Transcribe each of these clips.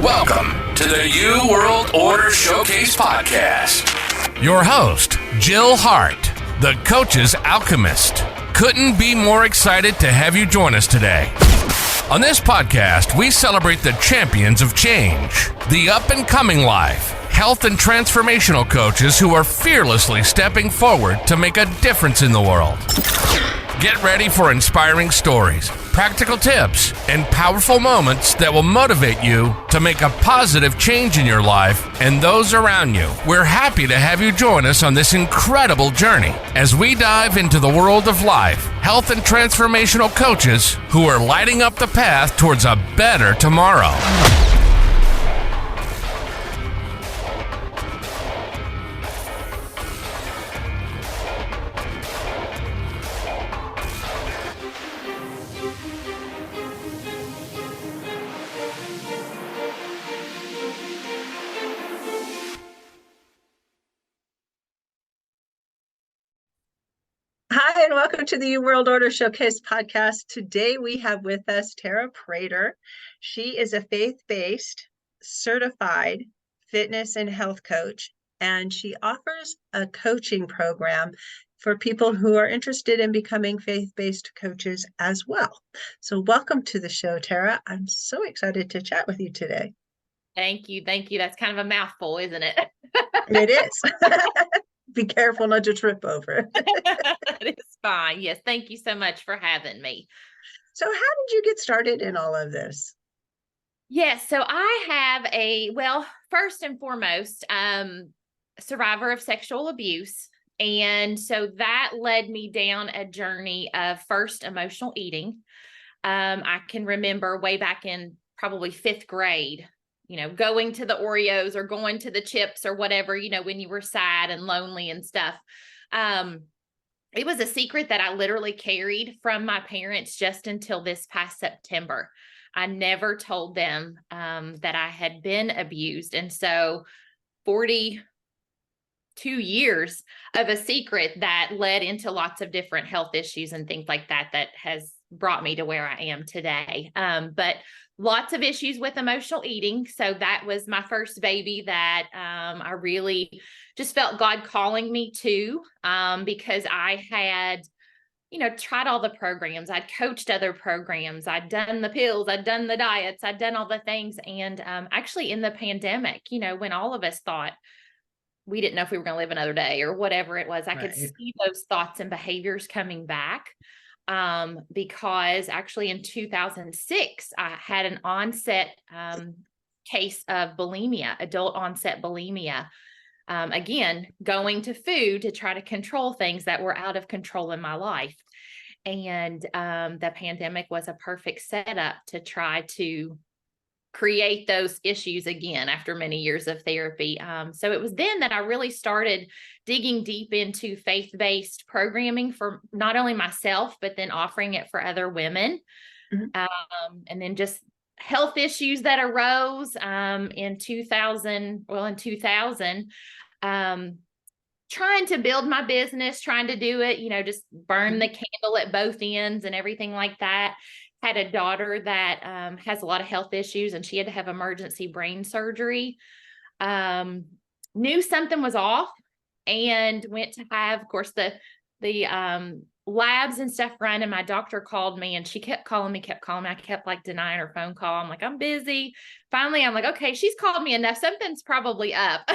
Welcome to the New World Order Showcase Podcast. Your host, Jill Hart, the coach's Alchemist. Couldn't be more excited to have you join us today. On this podcast, we celebrate the champions of change, the up-and-coming life, health and transformational coaches who are fearlessly stepping forward to make a difference in the world. Get ready for inspiring stories, practical tips, and powerful moments that will motivate you to make a positive change in your life and those around you. We're happy to have you join us on this incredible journey as we dive into the world of life, health, and transformational coaches who are lighting up the path towards a better tomorrow. Hi, and welcome to the New World Order Showcase podcast. Today we have with us Tara Prater. She is a faith-based, certified fitness and health coach, and she offers a coaching program for people who are interested in becoming faith-based coaches as well. So welcome to the show, Tara. I'm so excited to chat with you today. Thank you. Thank you. That's kind of a mouthful, isn't it? It is. Be careful not to trip over. It's fine. Yes. Thank you so much for having me. So how did you get started in all of this? Yes. So I have first and foremost, survivor of sexual abuse. And so that led me down a journey of first emotional eating. I can remember way back in probably fifth grade, going to the Oreos or going to the chips or whatever, when you were sad and lonely and stuff. It was a secret that I literally carried from my parents just until this past September. I never told them that I had been abused. And so 42 years of a secret that led into lots of different health issues and things like that, that has brought me to where I am today. But lots of issues with emotional eating. So that was my first baby that I really just felt God calling me to, because I had, tried all the programs. I'd coached other programs. I'd done the pills. I'd done the diets. I'd done all the things. And actually in the pandemic, when all of us thought we didn't know if we were going to live another day or whatever it was, I could see those thoughts and behaviors coming back. Because actually in 2006, I had an onset case of bulimia, adult onset bulimia. Again, going to food to try to control things that were out of control in my life. And the pandemic was a perfect setup to try to create those issues again after many years of therapy. So it was then that I really started digging deep into faith-based programming for not only myself, but then offering it for other women. Mm-hmm. And then just health issues that arose in 2000, trying to build my business, trying to do it, just burn the candle at both ends and everything like that. Had a daughter that has a lot of health issues, and she had to have emergency brain surgery. Knew something was off, and went to have, of course, the labs and stuff run. And my doctor called me, and she kept calling me. I kept denying her phone call. I'm like, I'm busy. Finally, I'm like, okay, she's called me enough. Something's probably up.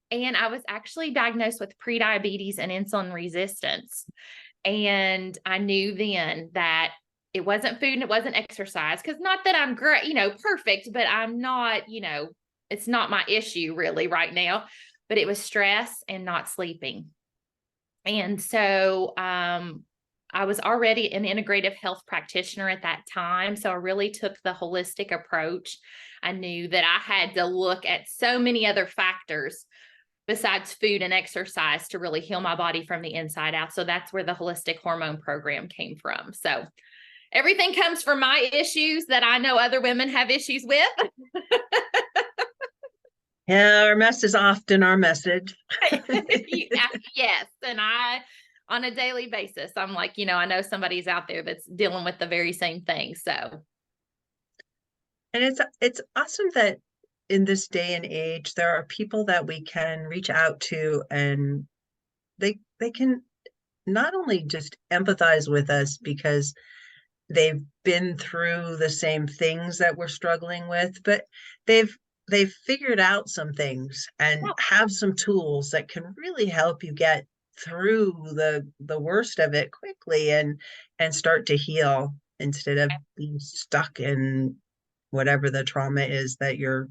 And I was actually diagnosed with prediabetes and insulin resistance. And I knew then that it wasn't food and it wasn't exercise, because not that I'm great, perfect, but I'm not, it's not my issue really right now, but it was stress and not sleeping. And so I was already an integrative health practitioner at that time. So I really took the holistic approach. I knew that I had to look at so many other factors besides food and exercise to really heal my body from the inside out. So that's where the holistic hormone program came from. So everything comes from my issues that I know other women have issues with. Yeah, our mess is often our message. Yes. And on a daily basis, I'm like, I know somebody's out there that's dealing with the very same thing. So And it's awesome that in this day and age, there are people that we can reach out to, and they can not only just empathize with us because they've been through the same things that we're struggling with, but they've they've figured out some things and Yeah. have some tools that can really help you get through the worst of it quickly and start to heal instead of being stuck in whatever the trauma is that you're.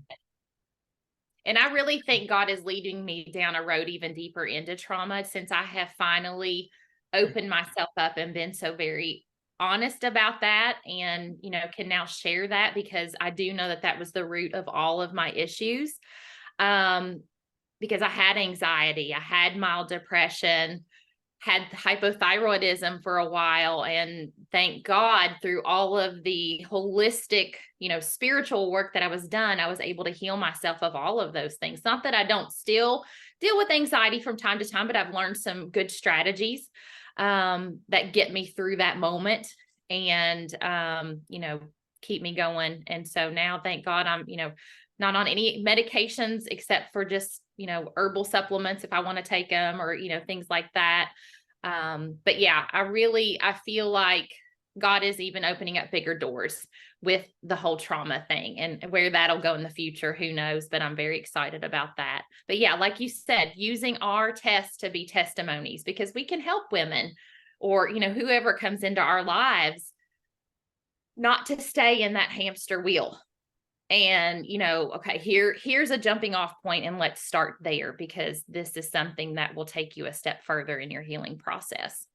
And I really think God is leading me down a road even deeper into trauma since I have finally opened myself up and been so very honest about that, and, can now share that, because I do know that that was the root of all of my issues. Because I had anxiety, I had mild depression, had hypothyroidism for a while, and thank God through all of the holistic, spiritual work that I was able to heal myself of all of those things. Not that I don't still deal with anxiety from time to time, but I've learned some good strategies that get me through that moment and, keep me going. And so now, thank God, I'm, not on any medications except for just, herbal supplements if I want to take them, or, things like that. But yeah, I feel like God is even opening up bigger doors with the whole trauma thing, and where that'll go in the future, who knows, but I'm very excited about that. But yeah, like you said, using our tests to be testimonies, because we can help women or, whoever comes into our lives not to stay in that hamster wheel. And, okay, here's a jumping off point, and let's start there, because this is something that will take you a step further in your healing process.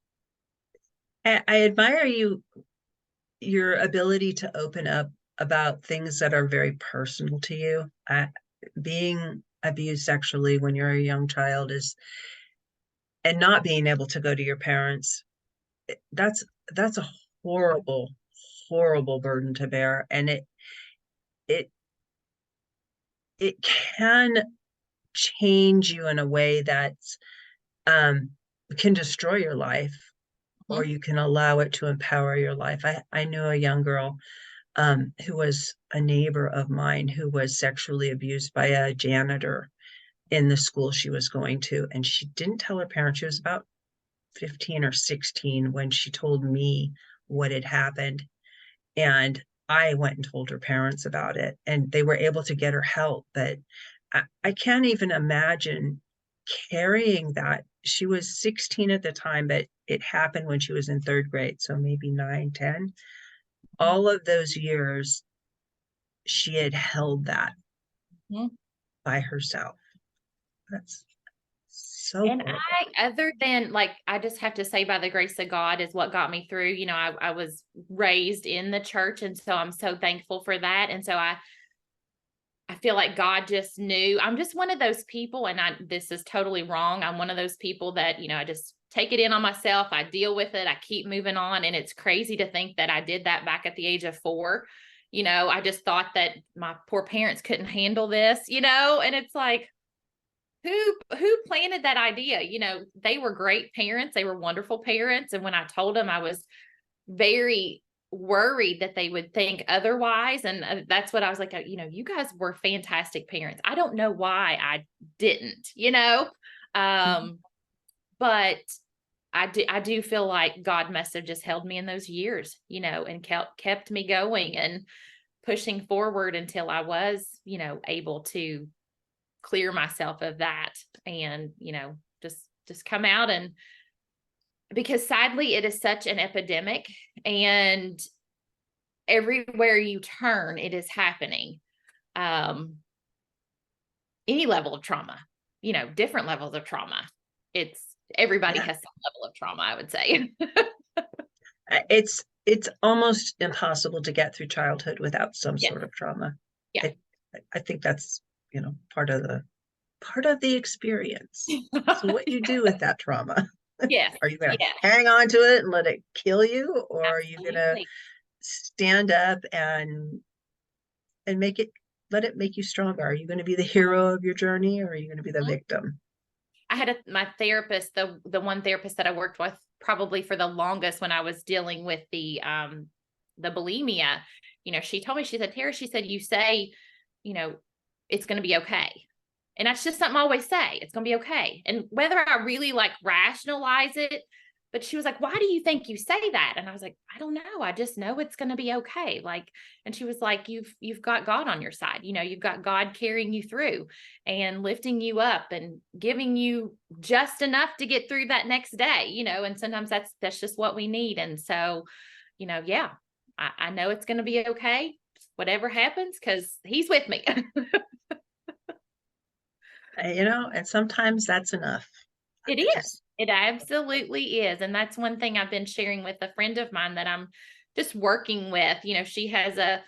I admire your ability to open up about things that are very personal to you. Being abused sexually when you're a young child and not being able to go to your parents, that's a horrible, horrible burden to bear. And it it can change you in a way that can destroy your life, or you can allow it to empower your life. I knew a young girl who was a neighbor of mine who was sexually abused by a janitor in the school she was going to. And she didn't tell her parents. She was about 15 or 16 when she told me what had happened. And I went and told her parents about it, and they were able to get her help. But I can't even imagine carrying that. She was 16 at the time, but it happened when she was in third grade, so maybe 9, 10. All of those years, she had held that by herself. That's so And horrible. other than, like, I just have to say, by the grace of God is what got me through. I was raised in the church, and so I'm so thankful for that. And so I feel like God just knew. I'm just one of those people, and this is totally wrong. I'm one of those people that, I just take it in on myself. I deal with it. I keep moving on. And it's crazy to think that I did that back at the age of 4. I just thought that my poor parents couldn't handle this, and it's like, who planted that idea? They were great parents. They were wonderful parents. And when I told them, I was very worried that they would think otherwise. And that's what I was like, you guys were fantastic parents. I don't know why I didn't, but I do feel like God must have just held me in those years, and kept me going and pushing forward until I was, able to clear myself of that and, just come out. And because sadly it is such an epidemic, and everywhere you turn, it is happening. Any level of trauma, different levels of trauma. Everybody has some level of trauma, I would say. It's almost impossible to get through childhood without some sort of trauma. Yeah. I think that's, part of the experience. So what you do with that trauma? Yes. Are you going to hang on to it and let it kill you, or are you going to stand up and let it make you stronger? Are you going to be the hero of your journey, or are you going to be the victim? I had my therapist, the one therapist that I worked with probably for the longest when I was dealing with the bulimia. she told me, she said, Tara, she said, you say, it's going to be okay. And that's just something I always say. It's going to be okay. And whether I really like rationalize it, but she was like, why do you think you say that? And I was like, I don't know. I just know it's going to be okay. Like, and she was like, you've got God on your side. You've got God carrying you through and lifting you up and giving you just enough to get through that next day, and sometimes that's just what we need. And so, yeah, I know it's going to be okay. Whatever happens, because he's with me. And sometimes that's enough. It is. It absolutely is. And that's one thing I've been sharing with a friend of mine that I'm just working with. She has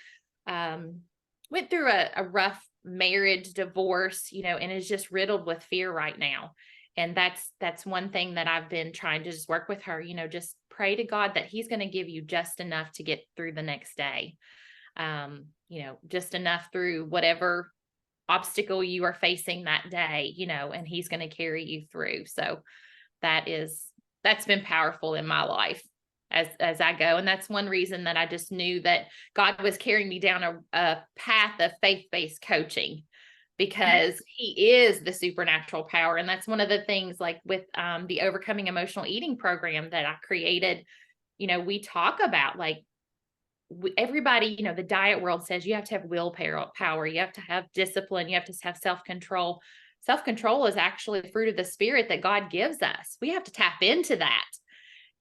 went through a rough marriage, divorce, and is just riddled with fear right now. And that's one thing that I've been trying to just work with her, just pray to God that he's going to give you just enough to get through the next day. Just enough through whatever obstacle you are facing that day, and he's going to carry you through. So that's been powerful in my life as I go. And that's one reason that I just knew that God was carrying me down a path of faith-based coaching, because he is the supernatural power. And that's one of the things, like with the Overcoming Emotional Eating program that I created, we talk about, like, everybody, the diet world says you have to have willpower, you have to have discipline, you have to have self-control. Self-control is actually the fruit of the spirit that God gives us. We have to tap into that.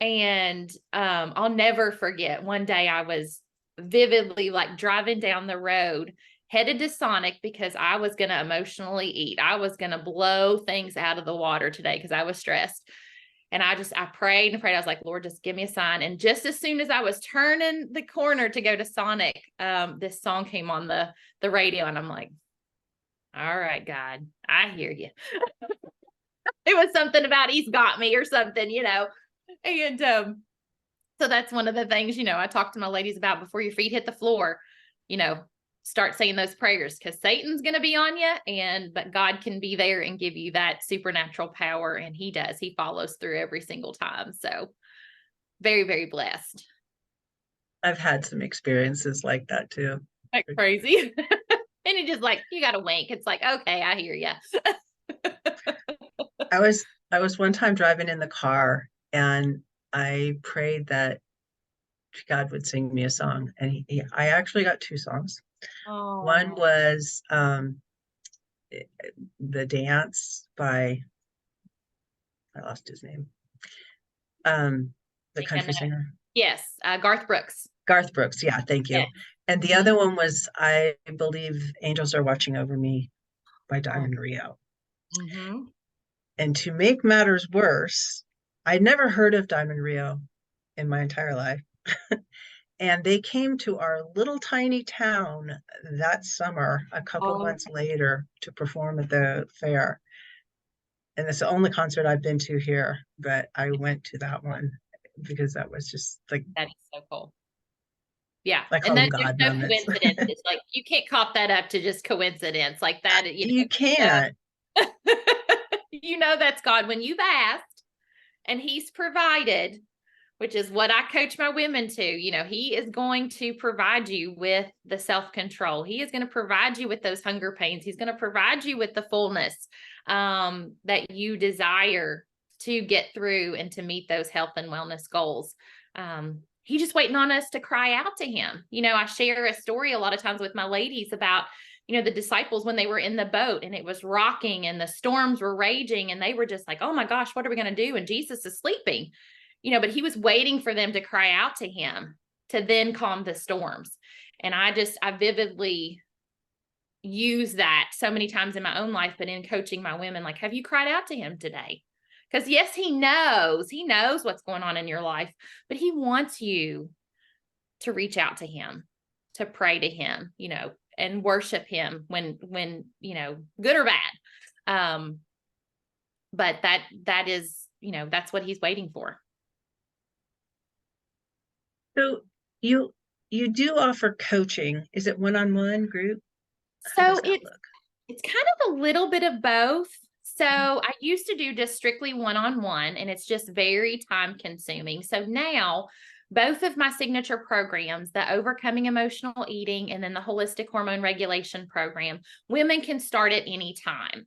And I'll never forget, one day I was vividly like driving down the road, headed to Sonic, because I was going to emotionally eat. I was going to blow things out of the water today because I was stressed. And I prayed and prayed. I was like, Lord, just give me a sign. And just as soon as I was turning the corner to go to Sonic, this song came on the radio, and I'm like, all right, God, I hear you. It was something about he's got me or something, And so that's one of the things, I talk to my ladies about, before your feet hit the floor, start saying those prayers, because Satan's going to be on you, but God can be there and give you that supernatural power. And he does. He follows through every single time. So very, very blessed. I've had some experiences like that too. Like crazy. And it just like, you got to wink. It's like, okay, I hear you. I was one time driving in the car, and I prayed that God would sing me a song. And I actually got two songs. Oh. One was The Dance by, I lost his name. The country singer. Yes, Garth Brooks. Garth Brooks, yeah, thank you. Yes. And the other one was I Believe Angels Are Watching Over Me by Diamond Rio. Mm-hmm. And to make matters worse, I'd never heard of Diamond Rio in my entire life. And they came to our little tiny town that summer, a couple months later, to perform at the fair. And it's the only concert I've been to here, but I went to that one because that was just like, that is so cool. Yeah. Like, and then God there's no coincidence. It's like, you can't cop that up to just coincidence like that. You can't. That's God when you've asked and he's provided, which is what I coach my women to. He is going to provide you with the self-control. He is going to provide you with those hunger pains. He's going to provide you with the fullness that you desire to get through and to meet those health and wellness goals. He's just waiting on us to cry out to him. I share a story a lot of times with my ladies about, the disciples when they were in the boat and it was rocking and the storms were raging and they were just like, oh my gosh, what are we going to do? And Jesus is sleeping, but he was waiting for them to cry out to him to then calm the storms. And I vividly use that so many times in my own life, but in coaching my women, like, have you cried out to him today? Because yes, he knows what's going on in your life, but he wants you to reach out to him, to pray to him, and worship him when, good or bad. But that is, that's what he's waiting for. So you do offer coaching. Is it one-on-one group? So it's kind of a little bit of both. So I used to do just strictly one-on-one, and it's just very time consuming. So now both of my signature programs, the Overcoming Emotional Eating and then the Holistic Hormone Regulation program, women can start at any time.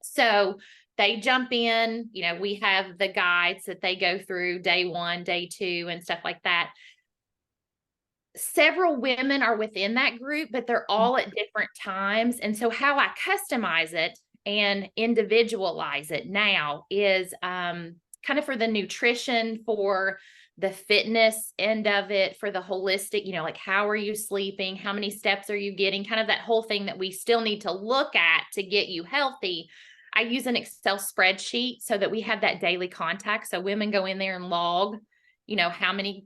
So they jump in, we have the guides that they go through day 1, day 2, and stuff like that. Several women are within that group, but they're all at different times. And so how I customize it and individualize it now is kind of for the nutrition, for the fitness end of it, for the holistic, like how are you sleeping? How many steps are you getting? Kind of that whole thing that we still need to look at to get you healthy. I use an Excel spreadsheet so that we have that daily contact. So women go in there and log, how many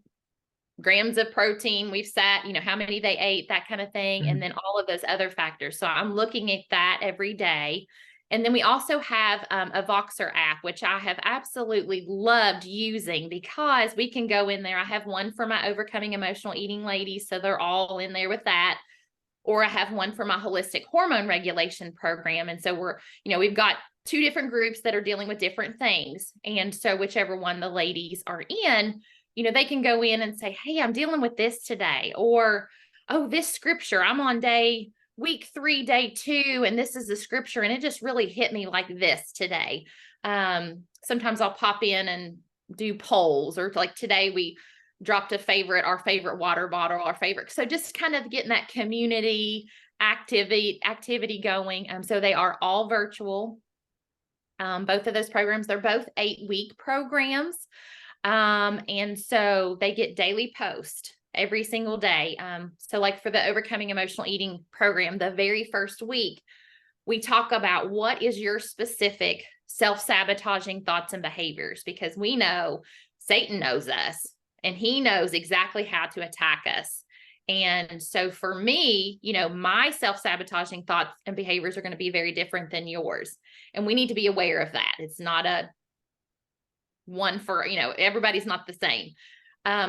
grams of protein we've set, how many they ate, that kind of thing. And then all of those other factors. So I'm looking at that every day. And then we also have a Voxer app, which I have absolutely loved using because we can go in there. I have one for my Overcoming Emotional Eating ladies. So they're all in there with that. Or I have one for my Holistic Hormone Regulation program. And so we've got 2 different groups that are dealing with different things. And so whichever one the ladies are in, they can go in and say, hey, I'm dealing with this today. Or, oh, this scripture, I'm on week 3, day 2, and this is the scripture. And it just really hit me like this today. Sometimes I'll pop in and do polls, or like today we dropped our favorite water bottle, so just kind of getting that community activity going. So they are all virtual. Both of those programs, they're both 8-week programs. And so they get daily post every single day. So like for the Overcoming Emotional Eating program, the very first week, we talk about what is your specific self-sabotaging thoughts and behaviors, because we know Satan knows us and he knows exactly how to attack us. And so for me, my self-sabotaging thoughts and behaviors are going to be very different than yours. And we need to be aware of that. It's not one for, everybody's not the same.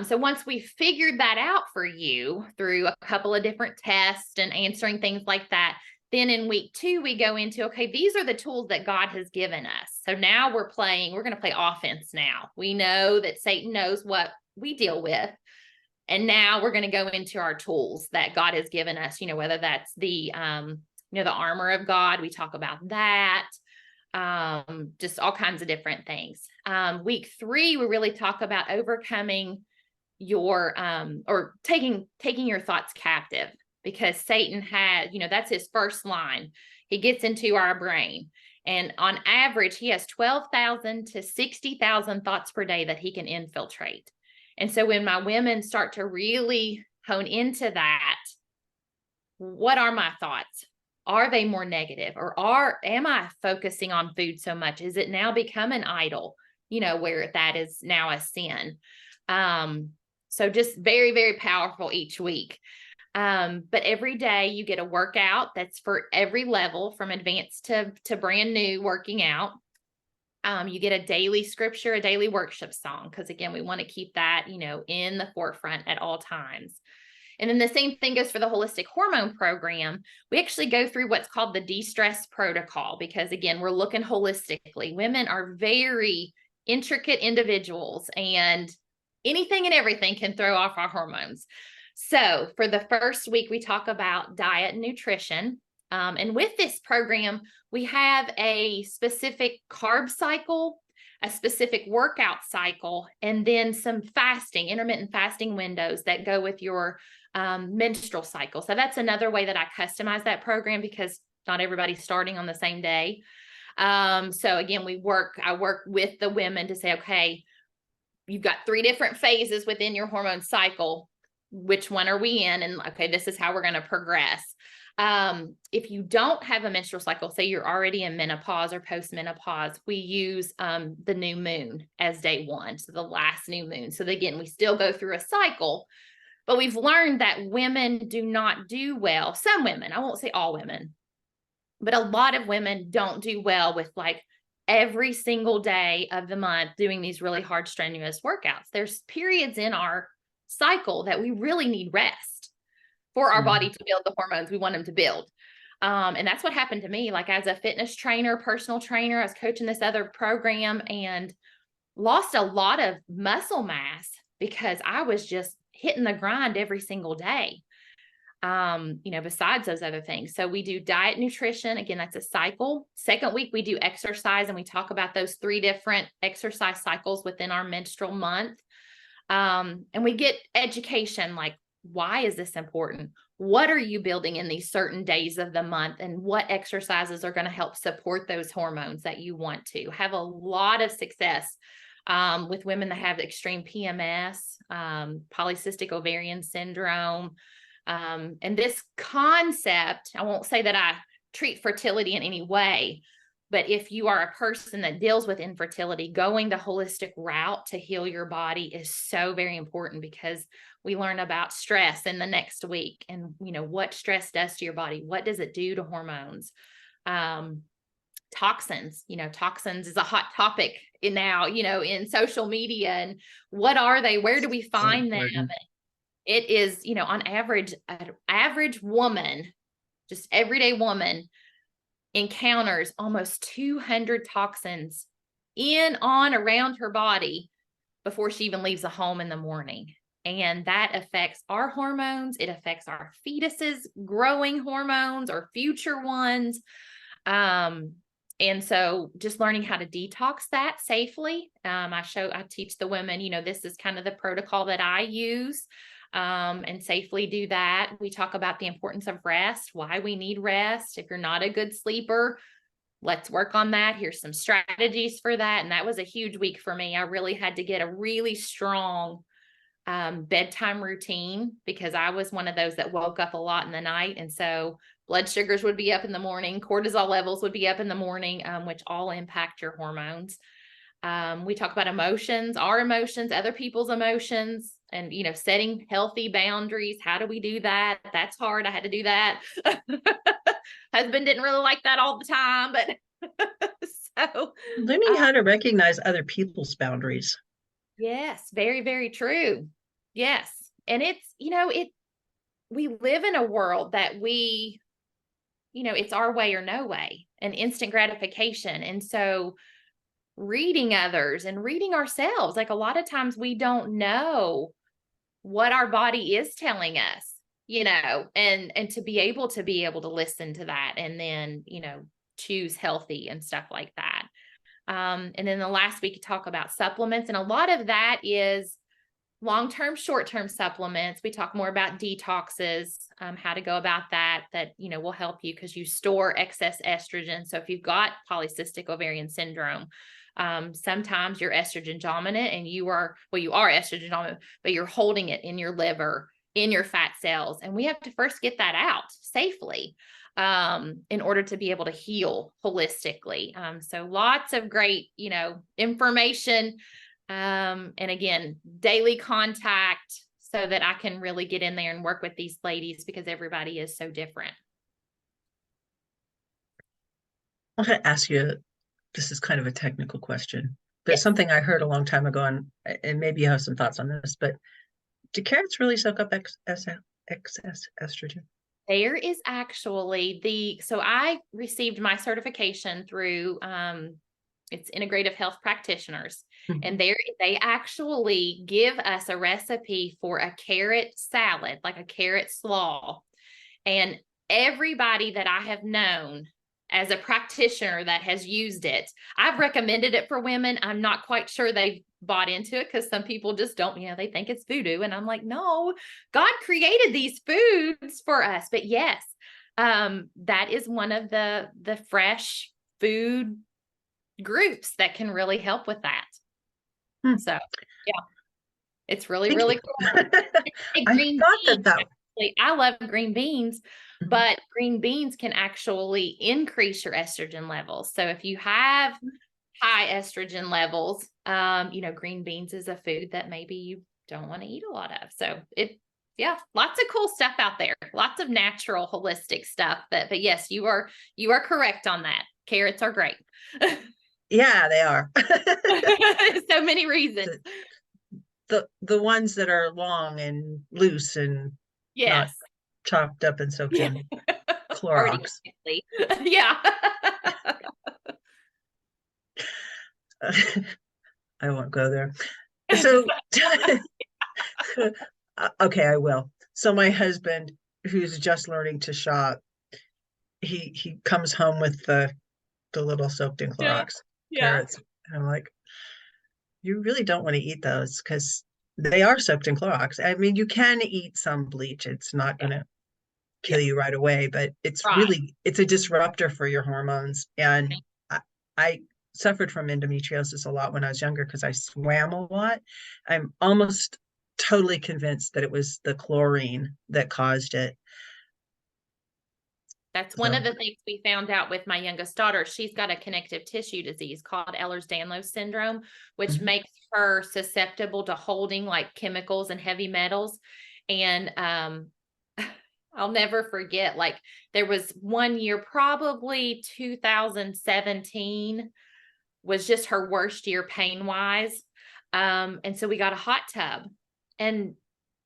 So once we figured that out for you through a couple of different tests and answering things like that, then in week 2, we go into, okay, these are the tools that God has given us. So now we're going to play offense now. We know that Satan knows what we deal with. And now we're going to go into our tools that God has given us, whether that's the armor of God. We talk about that. Just all kinds of different things. Week 3, we really talk about overcoming your, or taking your thoughts captive, because Satan had, that's his first line. He gets into our brain, and on average, he has 12,000 to 60,000 thoughts per day that he can infiltrate. And so when my women start to really hone into that, what are my thoughts? Are they more negative, or am I focusing on food so much? Is it now become an idol, where that is now a sin? So just very, very powerful each week. But every day you get a workout that's for every level, from advanced to brand new working out. You get a daily scripture, a daily worship song, because again, we want to keep that, in the forefront at all times. And then the same thing goes for the Holistic Hormone program. We actually go through what's called the de-stress protocol, because again, we're looking holistically. Women are very intricate individuals, and anything and everything can throw off our hormones. So for the first week, we talk about diet and nutrition. And with this program, we have a specific carb cycle, a specific workout cycle, and then some intermittent fasting windows that go with your menstrual cycle. So that's another way that I customize that program, because not everybody's starting on the same day. So again, I work with the women to say, okay, you've got 3 different phases within your hormone cycle. Which one are we in? And okay, this is how we're going to progress. If you don't have a menstrual cycle, say you're already in menopause or postmenopause, we use the new moon as day 1. So the last new moon. So again, we still go through a cycle, but we've learned that women do not do well. Some women, I won't say all women, but a lot of women don't do well with like every single day of the month doing these really hard, strenuous workouts. There's periods in our cycle that we really need rest for our body to build the hormones we want them to build. And that's what happened to me. Like as a fitness trainer, personal trainer, I was coaching this other program and lost a lot of muscle mass because I was just hitting the grind every single day. Besides those other things. So we do diet, nutrition. Again, that's a cycle. Second week, we do exercise, and we talk about those 3 different exercise cycles within our menstrual month. And we get education, like, why is this important? What are you building in these certain days of the month? And what exercises are going to help support those hormones that you want to have a lot of success with women that have extreme PMS, polycystic ovarian syndrome. And this concept, I won't say that I treat fertility in any way, but if you are a person that deals with infertility, going the holistic route to heal your body is so very important, because we learn about stress in the next week, and, what stress does to your body. What does it do to hormones? Toxins, toxins is a hot topic now, in social media, and what are they? Where do we find them? It is, on average, an average woman, just everyday woman, encounters almost 200 toxins around her body before she even leaves the home in the morning. And that affects our hormones. It affects our fetuses' growing hormones or future ones. And so just learning how to detox that safely. I teach the women, this is kind of the protocol that I use. And safely do that. We talk about the importance of rest, why we need rest. If you're not a good sleeper, let's work on that. Here's some strategies for that. And that was a huge week for me. I really had to get a really strong bedtime routine, because I was one of those that woke up a lot in the night. And so blood sugars would be up in the morning, cortisol levels would be up in the morning, which all impact your hormones. We talk about emotions, our emotions, other people's emotions, and, setting healthy boundaries. How do we do that? That's hard. I had to do that. Husband didn't really like that all the time, but so learning how to recognize other people's boundaries. Yes, very, very true. Yes. And it's, we live in a world that it's our way or no way, and instant gratification. And so reading others and reading ourselves, like, a lot of times we don't know what our body is telling us, and to be able to listen to that, and then, choose healthy and stuff like that. And then the last week, you talk about supplements, and a lot of that is long-term, short-term supplements. We talk more about detoxes, how to go about that, will help you, because you store excess estrogen. So if you've got polycystic ovarian syndrome, sometimes you're estrogen dominant, and you are estrogen dominant, but you're holding it in your liver, in your fat cells. And we have to first get that out safely, in order to be able to heal holistically. So lots of great, information. And again, daily contact, so that I can really get in there and work with these ladies, because everybody is so different. I'm going to ask you, this is kind of a technical question, but Yes. something I heard a long time ago, and maybe you have some thoughts on this, but do carrots really soak up excess estrogen? There is actually so I received my certification through, it's integrative health practitioners, and they actually give us a recipe for a carrot salad, like a carrot slaw. And everybody that I have known as a practitioner that has used it, I've recommended it for women. I'm not quite sure they've bought into it, because some people just don't, they think it's voodoo. And I'm like, no, God created these foods for us. But yes, that is one of the fresh food groups that can really help with that. So yeah, it's really, really cool. I love green beans, but green beans can actually increase your estrogen levels. So if you have high estrogen levels, green beans is a food that maybe you don't want to eat a lot of. So lots of cool stuff out there, lots of natural, holistic stuff. But yes, you are correct on that. Carrots are great. Yeah, they are. So many reasons. The ones that are long and loose and not chopped up and soaked in Clorox. Yeah. I won't go there. So Okay, I will. So my husband, who's just learning to shop, he comes home with the little soaked in Yeah. Clorox Yeah. carrots. And I'm like, you really don't want to eat those because they are soaked in Clorox. I mean, you can eat some bleach. It's not Yeah. going to Yeah. kill you right away, but it's Right. really, it's a disruptor for your hormones. And I suffered from endometriosis a lot when I was younger because I swam a lot. I'm almost totally convinced that it was the chlorine that caused it. That's one of So, the things we found out with my youngest daughter. She's got a connective tissue disease called Ehlers-Danlos syndrome, which mhm. makes her susceptible to holding like chemicals and heavy metals. And I'll never forget, like there was one year, probably 2017 was just her worst year pain wise. And so we got a hot tub and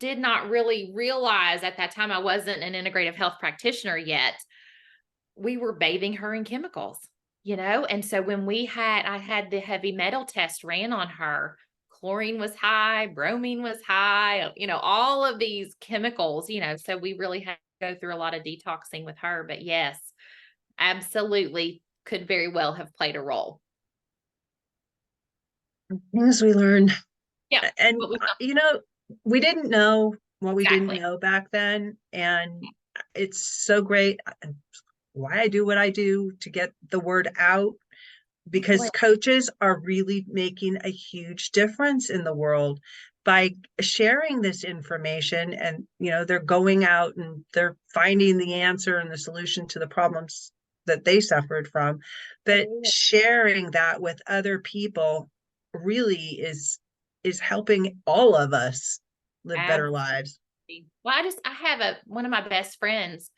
did not really realize at that time, I wasn't an integrative health practitioner yet, we were bathing her in chemicals, And so when I had the heavy metal test ran on her, chlorine was high, bromine was high, all of these chemicals, so we really had to go through a lot of detoxing with her. But yes, absolutely could very well have played a role. Things we learn. Yeah. And, But we we didn't know what we didn't exactly. know back then. And it's so great why I do what I do to get the word out because Well, coaches are really making a huge difference in the world by sharing this information and they're going out and they're finding the answer and the solution to the problems that they suffered from, but sharing that with other people really is helping all of us live better lives. well, I have one of my best friends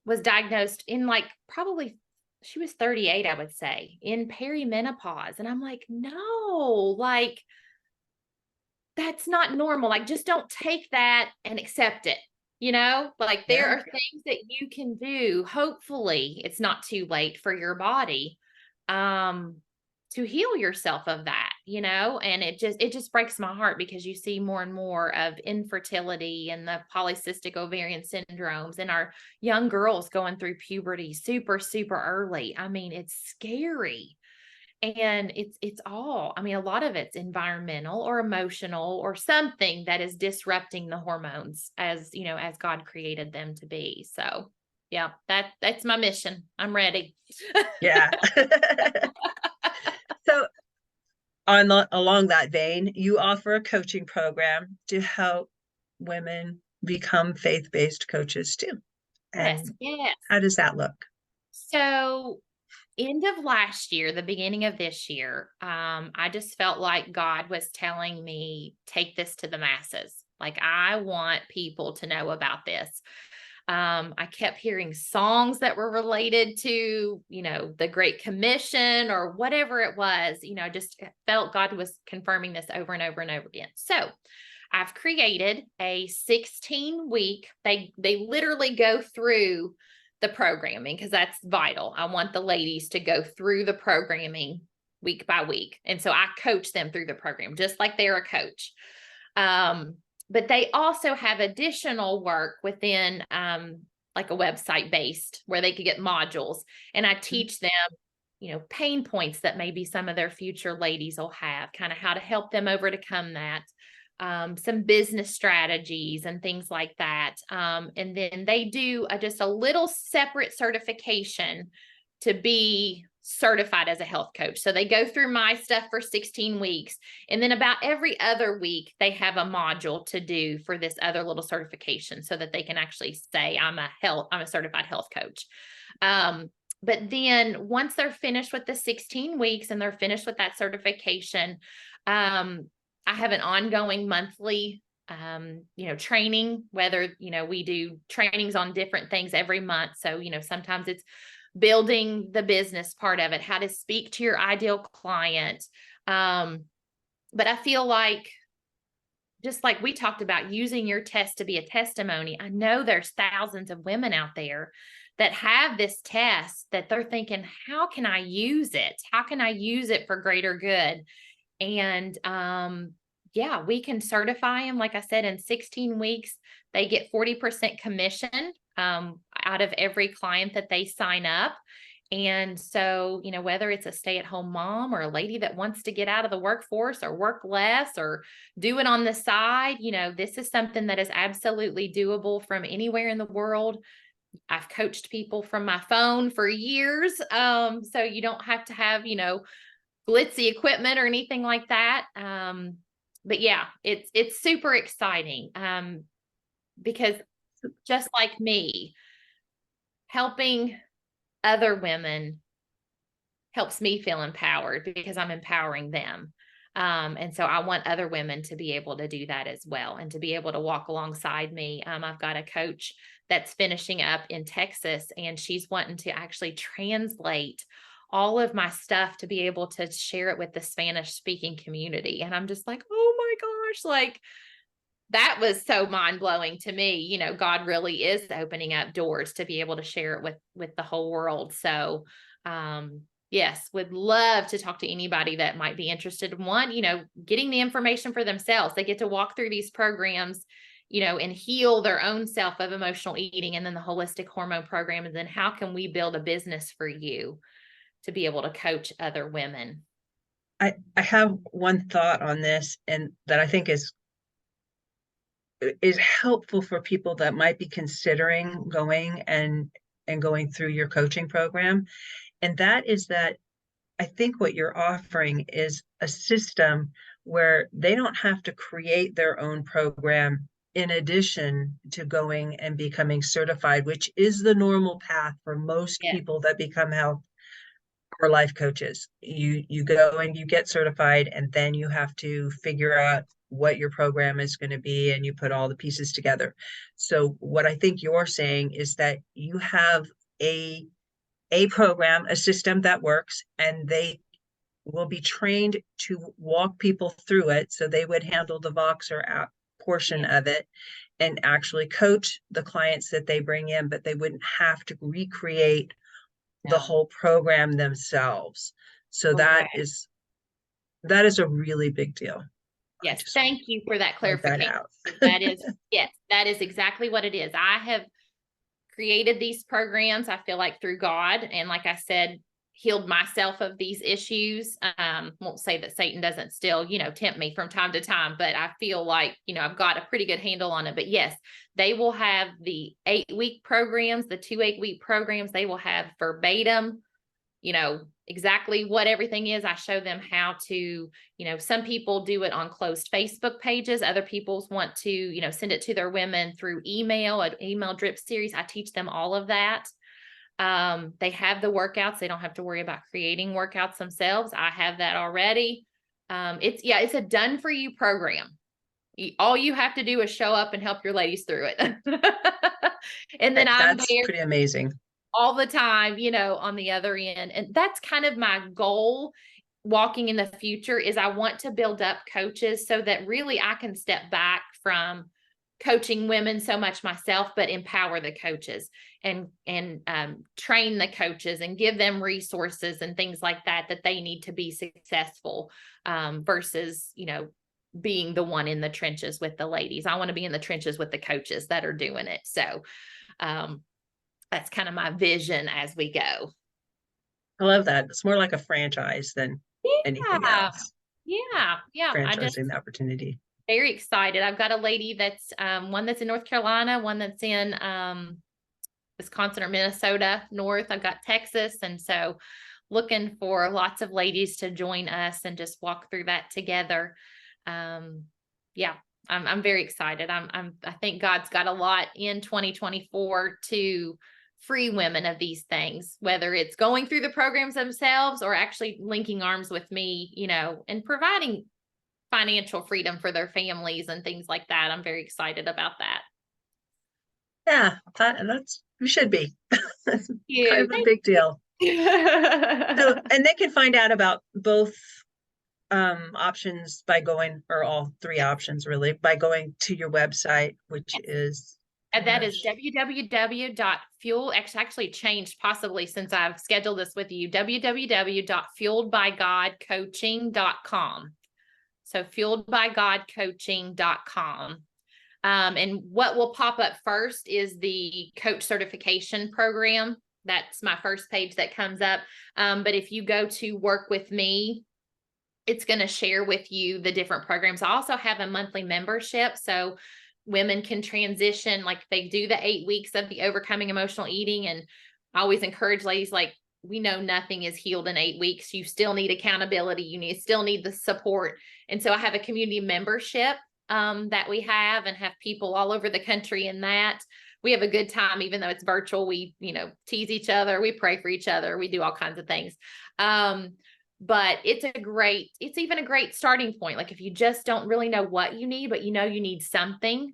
was diagnosed in like probably she was 38, I would say, in perimenopause. And I'm like, no, like that's not normal. Like, just don't take that and accept it. Like there Yeah. are things that you can do. Hopefully it's not too late for your body to heal yourself of that, and it just breaks my heart because you see more and more of infertility and the polycystic ovarian syndromes and our young girls going through puberty super, super early. I mean, it's scary. And it's all, I mean, a lot of it's environmental or emotional or something that is disrupting the hormones as God created them to be. So yeah, that's my mission. I'm ready. Yeah. So along that vein, you offer a coaching program to help women become faith-based coaches too. Yes, And yes. how does that look? So end of last year, the beginning of this year, I just felt like God was telling me, take this to the masses. Like, I want people to know about this. I kept hearing songs that were related to, the Great Commission or whatever it was. I just felt God was confirming this over and over and over again. So I've created a 16-week, they literally go through the programming because that's vital. I want the ladies to go through the programming week by week. And so I coach them through the program, just like they're a coach. But they also have additional work within like a website based where they could get modules. And I teach them, pain points that maybe some of their future ladies will have, kind of how to help them overcome that. Some business strategies and things like that. And then they do just a little separate certification to be certified as a health coach. So they go through my stuff for 16 weeks. And then about every other week, they have a module to do for this other little certification so that they can actually say, I'm a certified health coach. But then once they're finished with the 16 weeks and they're finished with that certification, I have an ongoing monthly, training, whether, we do trainings on different things every month. So, sometimes it's building the business part of it, how to speak to your ideal client. But I feel like, just like we talked about, using your test to be a testimony, I know there's thousands of women out there that have this test that they're thinking, how can I use it? How can I use it for greater good? And yeah, we can certify them. Like I said, in 16 weeks, they get 40% commission out of every client that they sign up. And so, whether it's a stay-at-home mom or a lady that wants to get out of the workforce or work less or do it on the side, this is something that is absolutely doable from anywhere in the world. I've coached people from my phone for years. So you don't have to have, glitzy equipment or anything like that. But yeah, it's super exciting. Because just like me, helping other women helps me feel empowered because I'm empowering them. And so I want other women to be able to do that as well and to be able to walk alongside me. I've got a coach that's finishing up in Texas, and she's wanting to actually translate all of my stuff to be able to share it with the Spanish speaking community. And I'm just like, oh my gosh, like that was so mind blowing to me. God really is opening up doors to be able to share it with the whole world. So, yes, would love to talk to anybody that might be interested in one, getting the information for themselves. They get to walk through these programs, and heal their own self of emotional eating, and then the holistic hormone program. And then how can we build a business for you to be able to coach other women? I have one thought on this, and that I think is helpful for people that might be considering going and going through your coaching program. And that is that I think what you're offering is a system where they don't have to create their own program in addition to going and becoming certified, which is the normal path for most people that become health or life coaches. You go and you get certified, and then you have to figure out what your program is going to be, and you put all the pieces together. So what I think you're saying is that you have a program, a system that works, and they will be trained to walk people through it. So they would handle the Voxer app portion of it and actually coach the clients that they bring in, but they wouldn't have to recreate the whole program themselves. So that is a really big deal. Yes. Thank you for that clarification. Yes, that is exactly what it is. I have created these programs, I feel like, through God. And like I said, healed myself of these issues. Won't say that Satan doesn't still, tempt me from time to time, but I feel like, I've got a pretty good handle on it. But yes, they will have the 8-week programs, the 2 8-week programs. They will have verbatim, exactly what everything is. I show them how to, some people do it on closed Facebook pages. Other people want to, send it to their women through email, an email drip series. I teach them all of that. They have the workouts. They don't have to worry about creating workouts themselves. I have that already. It's a done for you program. All you have to do is show up and help your ladies through it. And then that's pretty amazing all the time, on the other end. And that's kind of my goal walking in the future, is I want to build up coaches so that really I can step back from coaching women so much myself, but empower the coaches and train the coaches and give them resources and things like that they need to be successful, versus, being the one in the trenches with the ladies. I want to be in the trenches with the coaches that are doing it. So, that's kind of my vision as we go. I love that. It's more like a franchise than anything else. Yeah. Franchising the opportunity. Very excited. I've got a lady that's one that's in North Carolina, one that's in Wisconsin or Minnesota North. I've got Texas. And so looking for lots of ladies to join us and just walk through that together. I'm very excited. I think God's got a lot in 2024 to free women of these things, whether it's going through the programs themselves or actually linking arms with me, and providing financial freedom for their families and things like that. I'm very excited about that. Yeah, we should be. That's kind of a big deal. And they can find out about both options by going, or all 3 options really, by going to your website, which is... And that is www.fuel. Actually changed possibly since I've scheduled this with you. www.fueledbygodcoaching.com. So fueledbygodcoaching.com. And what will pop up first is the coach certification program. That's my first page that comes up. But if you go to work with me, it's going to share with you the different programs. I also have a monthly membership. So women can transition, like they do the 8 weeks of the overcoming emotional eating. And I always encourage ladies, like, we know nothing is healed in 8 weeks. You still need accountability. You still need the support. And so I have a community membership that we have, and have people all over the country in that. We have a good time, even though it's virtual. We, tease each other. We pray for each other. We do all kinds of things. But it's even a great starting point. Like if you just don't really know what you need, but you need something,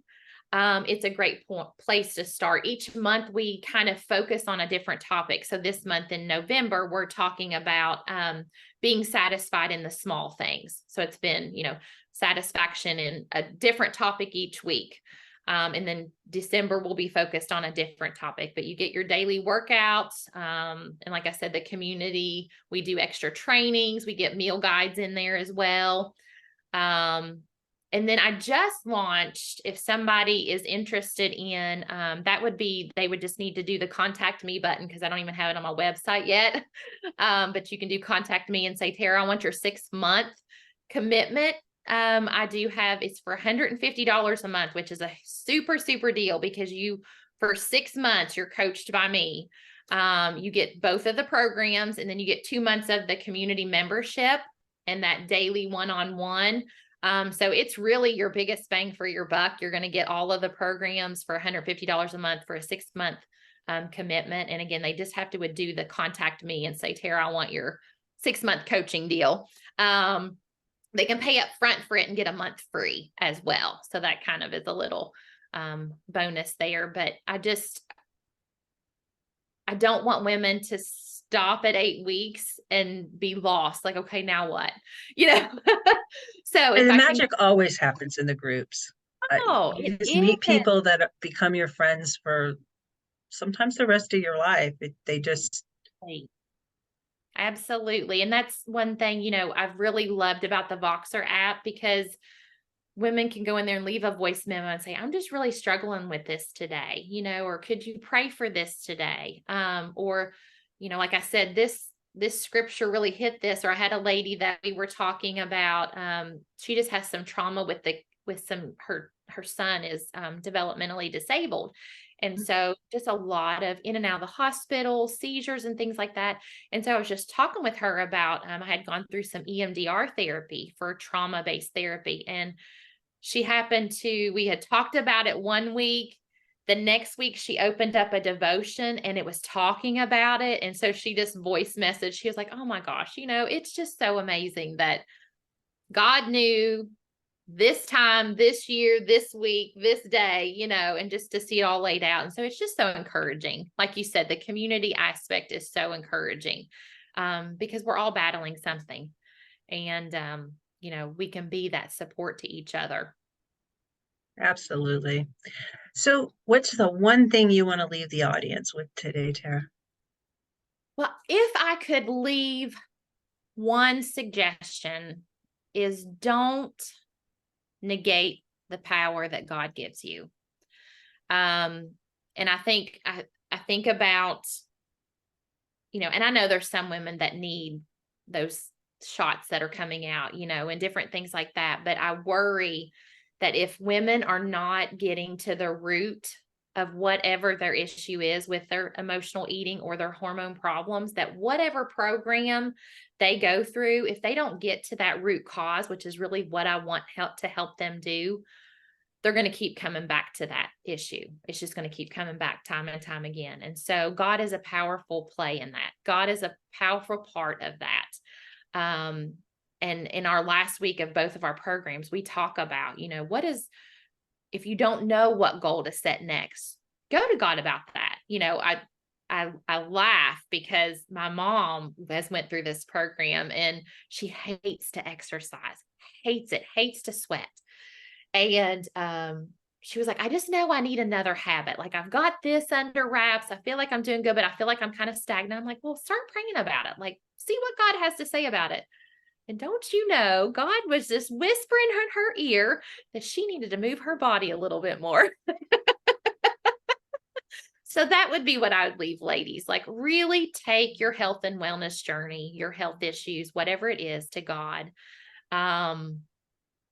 it's a great place to start. Each month we kind of focus on a different topic. So this month in November, we're talking about being satisfied in the small things. So it's been, satisfaction in a different topic each week. And then December will be focused on a different topic, but you get your daily workouts. And like I said, the community, we do extra trainings. We get meal guides in there as well. And then I just launched, if somebody is interested in, they would just need to do the contact me button, because I don't even have it on my website yet. But you can do contact me and say, Tara, I want your 6-month commitment. I do have, it's for $150 a month, which is a super, super deal, because for 6 months, you're coached by me. You get both of the programs, and then you get 2 months of the community membership and that daily one-on-one. So it's really your biggest bang for your buck. You're going to get all of the programs for $150 a month for a 6-month commitment. And again, they just have to do the contact me and say, Tara, I want your 6-month coaching deal. They can pay up front for it and get a month free as well. So that kind of is a little bonus there. But I don't want women to stop at 8 weeks and be lost. Like, okay, now what? So And the magic always happens in the groups. You just meet people that become your friends for sometimes the rest of your life. They just... Absolutely. And that's one thing, I've really loved about the Voxer app, because women can go in there and leave a voice memo and say, I'm just really struggling with this today, or could you pray for this today? Or, like I said, this scripture really hit this, or I had a lady that we were talking about. She just has some trauma her son is developmentally disabled. And so just a lot of in and out of the hospital, seizures and things like that. And so I was just talking with her about, I had gone through some EMDR therapy for trauma-based therapy. And we had talked about it one week. The next week she opened up a devotion and it was talking about it. And so she just voice messaged. She was like, oh my gosh, it's just so amazing that God knew this time, this year, this week, this day, and just to see it all laid out. And so it's just so encouraging. Like you said, the community aspect is so encouraging, because we're all battling something, and, we can be that support to each other. Absolutely. So what's the one thing you want to leave the audience with today, Tara? Well, if I could leave one suggestion, is don't negate the power that God gives you. And I think about, and I know there's some women that need those shots that are coming out, and different things like that. But I worry that if women are not getting to the root of whatever their issue is with their emotional eating or their hormone problems, that whatever program they go through, if they don't get to that root cause, which is really what I want to help them do, they're going to keep coming back to that issue. It's just going to keep coming back time and time again. And so God is a powerful play in that. God is a powerful part of that. And in our last week of both of our programs, we talk about, if you don't know what goal to set next, go to God about that. I laugh because my mom has went through this program and she hates to exercise, hates it, hates to sweat. And she was like, I just know I need another habit. Like, I've got this under wraps. I feel like I'm doing good, but I feel like I'm kind of stagnant. I'm like, well, start praying about it. Like, see what God has to say about it. And don't you know, God was just whispering in her ear that she needed to move her body a little bit more. So that would be what I would leave ladies. Like, really take your health and wellness journey, your health issues, whatever it is, to God.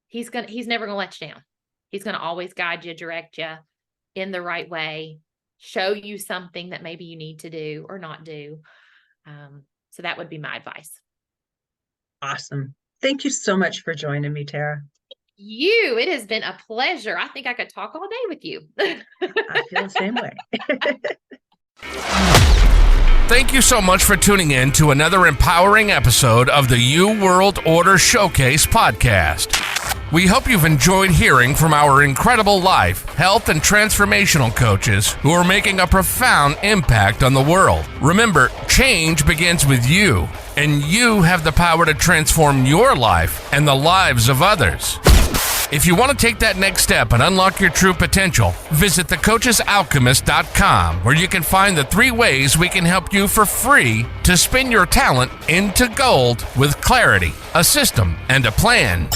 He's never gonna let you down. He's gonna always guide you, direct you in the right way, show you something that maybe you need to do or not do. So that would be my advice. Awesome. Thank you so much for joining me, Tara. It has been a pleasure. I think I could talk all day with you. I feel the same way. Thank you so much for tuning in to another empowering episode of the You World Order Showcase podcast. We hope you've enjoyed hearing from our incredible life, health, and transformational coaches who are making a profound impact on the world. Remember, change begins with you, and you have the power to transform your life and the lives of others. If you want to take that next step and unlock your true potential, visit thecoachesalchemist.com, where you can find the 3 ways we can help you for free to spin your talent into gold with clarity, a system, and a plan.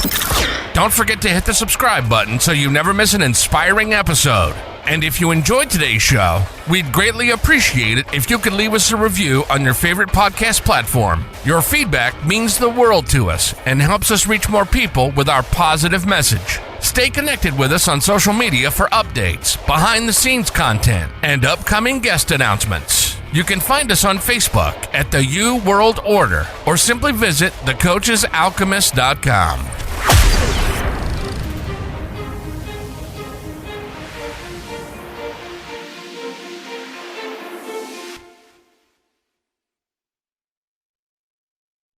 Don't forget to hit the subscribe button so you never miss an inspiring episode. And if you enjoyed today's show, we'd greatly appreciate it if you could leave us a review on your favorite podcast platform. Your feedback means the world to us and helps us reach more people with our positive message. Stay connected with us on social media for updates, behind-the-scenes content, and upcoming guest announcements. You can find us on Facebook at the You World Order, or simply visit thecoachesalchemist.com.